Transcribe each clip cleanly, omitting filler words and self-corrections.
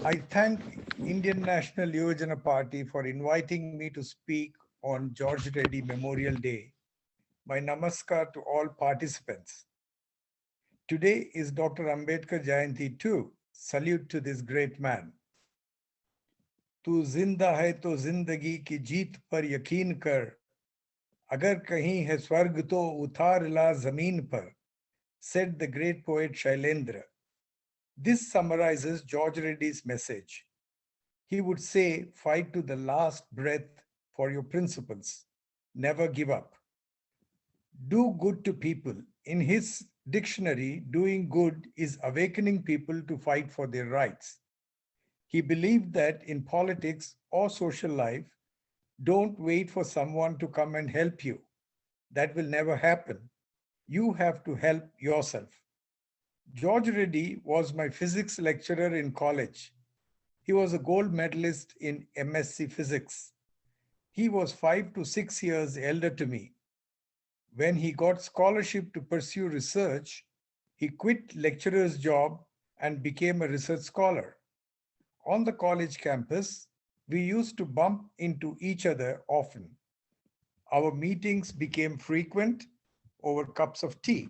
I thank Indian National Yojana Party for inviting me to speak on George Reddy Memorial Day. My namaskar to all participants. Today is Dr. Ambedkar Jayanti too. Salute to this great man. तू जिंदा है तो जिंदगी की जीत पर यकीन कर अगर कहीं है स्वर्ग तो उतार ला जमीन पर said the great poet Shailendra. This summarizes George Reddy's message. He would say, fight to the last breath for your principles. Never give up. Do good to people. In his dictionary, doing good is awakening people to fight for their rights. He believed that in politics or social life, don't wait for someone to come and help you. That will never happen. You have to help yourself. George Reddy was my physics lecturer in college. He was a gold medalist in MSc Physics. He was 5 to 6 years elder to me. When he got scholarship to pursue research, he quit lecturer's job and became a research scholar. On the college campus, we used to bump into each other often. Our meetings became frequent over cups of tea.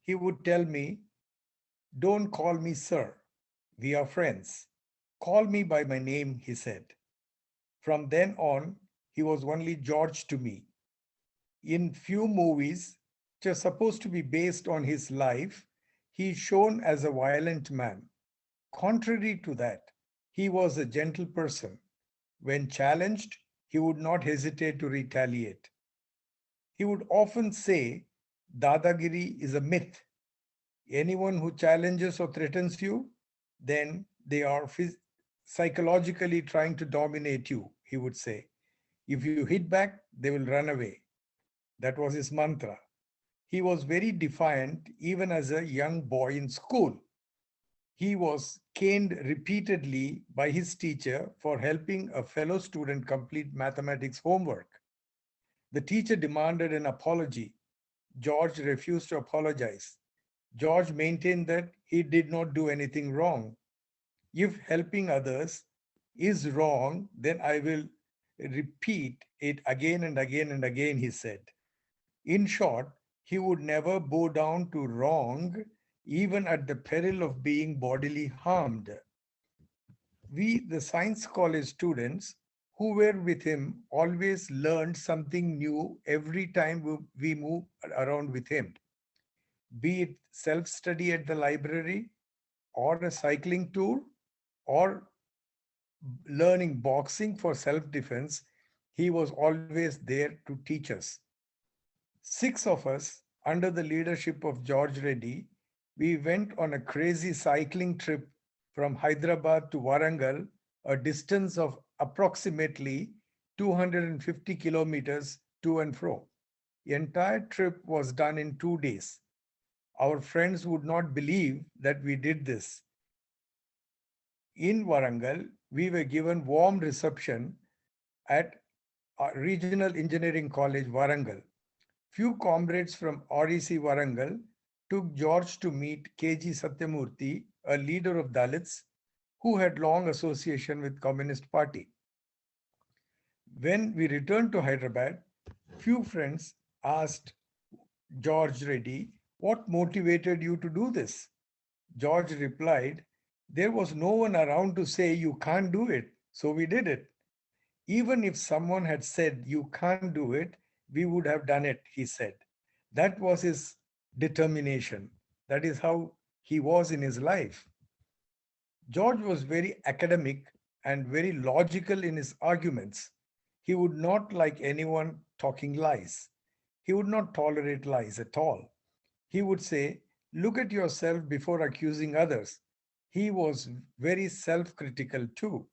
He would tell me, don't call me sir. We are friends. Call me by my name, he said. From then on, he was only George to me. In few movies, which are supposed to be based on his life, he is shown as a violent man. Contrary to that, he was a gentle person. When challenged, he would not hesitate to retaliate. He would often say, Dadagiri is a myth. Anyone who challenges or threatens you, then they are psychologically trying to dominate you, he would say. If you hit back, they will run away. That was his mantra. He was very defiant even as a young boy in school. He was caned repeatedly by his teacher for helping a fellow student complete mathematics homework. The teacher demanded an apology. George refused to apologize. George maintained that he did not do anything wrong. If helping others is wrong, then I will repeat it again and again and again, he said. In short, he would never bow down to wrong, even at the peril of being bodily harmed. We, the science college students who were with him, always learned something new every time we moved around with him, be it self study at the library, or a cycling tour, or learning boxing for self defense. He was always there to teach us. Six of us, under the leadership of George Reddy, we went on a crazy cycling trip from Hyderabad to Warangal, a distance of approximately 250 kilometers to and fro. The entire trip was done in 2 days. Our friends would not believe that we did this. In Warangal, we were given warm reception at Regional Engineering College, Warangal. Few comrades from REC Warangal took George to meet KG Satyamurthy, a leader of Dalits who had long association with Communist Party. When we returned to Hyderabad, few friends asked George Reddy, what motivated you to do this? George replied, there was no one around to say you can't do it, so we did it. Even if someone had said you can't do it, we would have done it, he said. That was his determination. That is how he was in his life. George was very academic and very logical in his arguments. He would not like anyone talking lies. He would not tolerate lies at all. He would say, look at yourself before accusing others. He was very self critical too.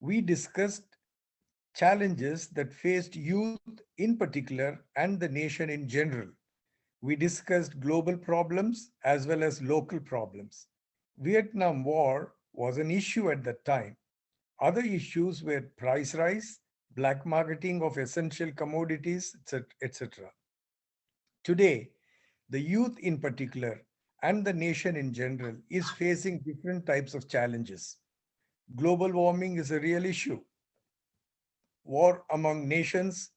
We discussed challenges that faced youth in particular and the nation in general. We discussed global problems as well as local problems. Vietnam War was an issue at that time. Other issues were price rise, black marketing of essential commodities, etc. Today, the youth in particular and the nation in general is facing different types of challenges. Global warming is a real issue. War among nations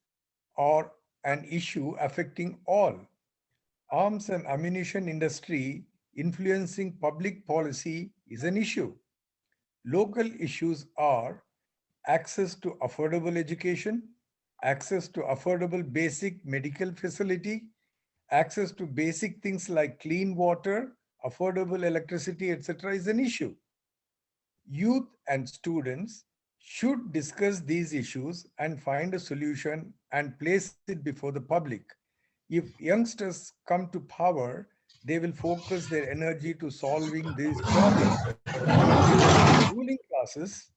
are an issue affecting all. Arms and ammunition industry influencing public policy is an issue. Local issues are access to affordable education, access to affordable basic medical facility, access to basic things like clean water, affordable electricity, etc. is an issue. Youth and students should discuss these issues and find a solution and place it before the public. If youngsters come to power, they will focus their energy to solving these problems. Ruling classes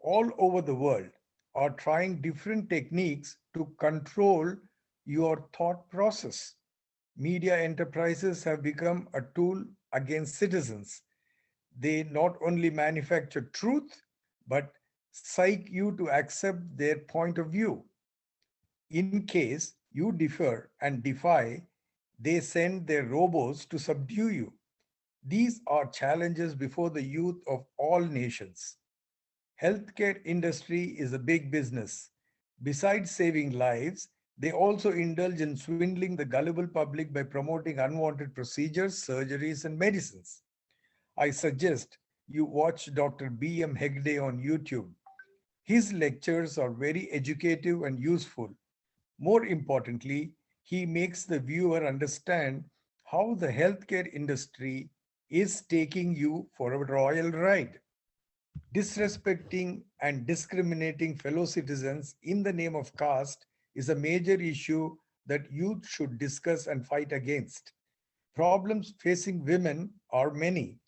all over the world are trying different techniques to control your thought process. Media enterprises have become a tool against citizens. They not only manufacture truth, but psych you to accept their point of view. In case you differ and defy, they send their robots to subdue you. These are challenges before the youth of all nations. Healthcare industry is a big business. Besides saving lives, they also indulge in swindling the gullible public by promoting unwanted procedures, surgeries, and medicines. I suggest you watch Dr. B.M. Hegde on YouTube. His lectures are very educative and useful. More importantly, he makes the viewer understand how the healthcare industry is taking you for a royal ride. Disrespecting and discriminating fellow citizens in the name of caste is a major issue that youth should discuss and fight against. Problems facing women are many.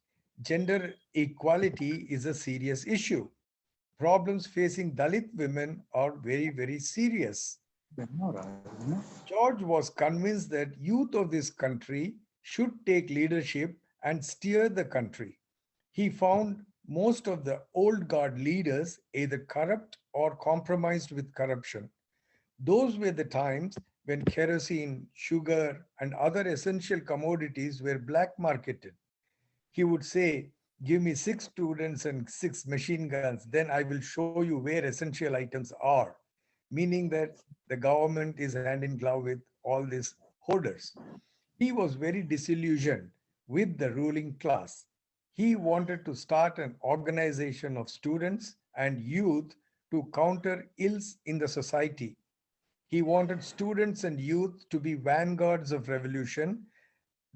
Gender equality is a serious issue. Problems facing Dalit women are very, very serious. George was convinced that youth of this country should take leadership and steer the country. He found most of the old guard leaders either corrupt or compromised with corruption. Those were the times when kerosene, sugar, and other essential commodities were black marketed. He would say, "Give me 6 students and 6 machine guns, then I will show you where essential items are," meaning that the government is hand in glove with all these hoarders. He was very disillusioned with the ruling class. He wanted to start an organization of students and youth to counter ills in the society. He wanted students and youth to be vanguards of revolution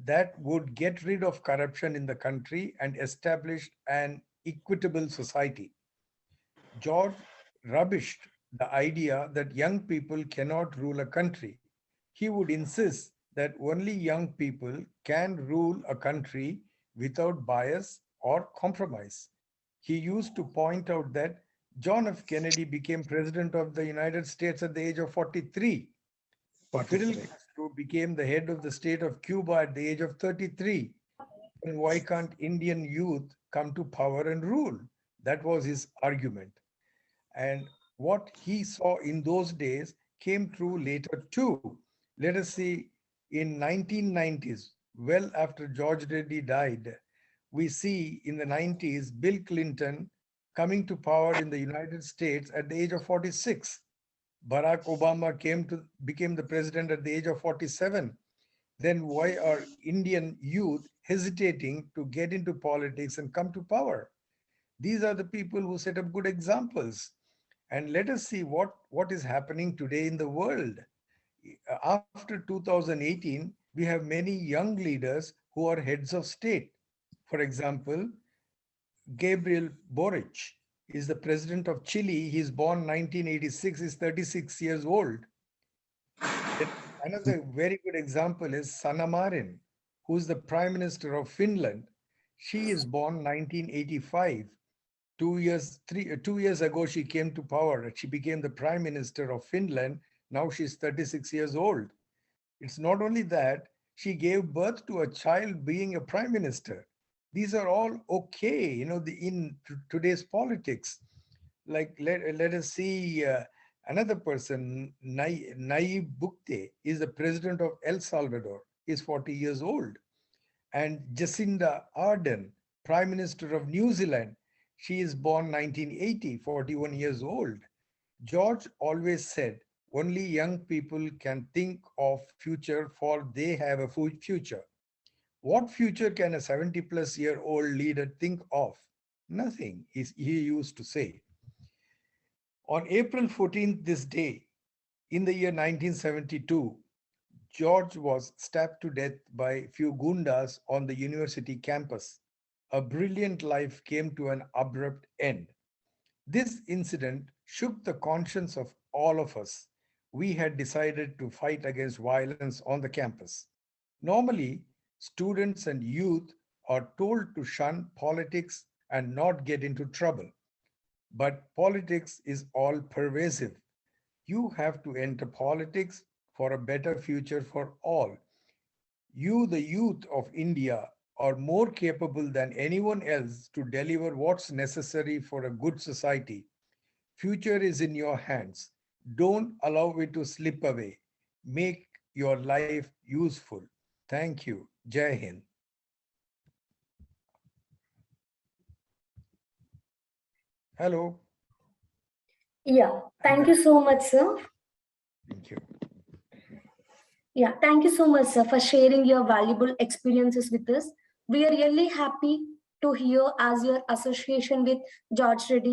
that would get rid of corruption in the country and establish an equitable society. George rubbished the idea that young people cannot rule a country. He would insist that only young people can rule a country without bias or compromise. He used to point out that John F. Kennedy became president of the United States at the age of 43. Fidel 43. Castro became the head of the state of Cuba at the age of 33. And why can't Indian youth come to power and rule? That was his argument. And what he saw in those days came true later too. Let us see, in 1990s, well after George Reddy died, we see in the 90s Bill Clinton coming to power in the United States at the age of 46. Barack Obama became the president at the age of 47. Then why are Indian youth hesitating to get into politics and come to power? These are the people who set up good examples. And let us see what is happening today in the world. After 2018, we have many young leaders who are heads of state. For example, Gabriel Boric is the president of Chile. He's born 1986, he's 36 years old. Then another very good example is Sanna Marin, who's the prime minister of Finland. She is born 1985. 2 years ago, she came to power. She became the prime minister of Finland. Now she's 36 years old. It's not only that, she gave birth to a child being a prime minister. These are all okay, in today's politics. Like, let us see another person, Nayib Bukele, is the president of El Salvador. He's 40 years old. And Jacinda Ardern, prime minister of New Zealand, She is born 1980, 41 years old. George always said, only young people can think of future for they have a future. What future can a 70 plus year old leader think of? Nothing, he used to say. On April 14th, this day, in the year 1972, George was stabbed to death by few gundas on the university campus. A brilliant life came to an abrupt end. This incident shook the conscience of all of us. We had decided to fight against violence on the campus. Normally, students and youth are told to shun politics and not get into trouble. But politics is all pervasive. You have to enter politics for a better future for all. You, the youth of India, are more capable than anyone else to deliver what's necessary for a good society. Future is in your hands. Don't allow it to slip away. Make your life useful. Thank you. Jai Hind. Hello. Yeah, thank you so much, sir. Thank you. Yeah, thank you so much, sir, for sharing your valuable experiences with us. We are really happy to hear as your association with George Reddy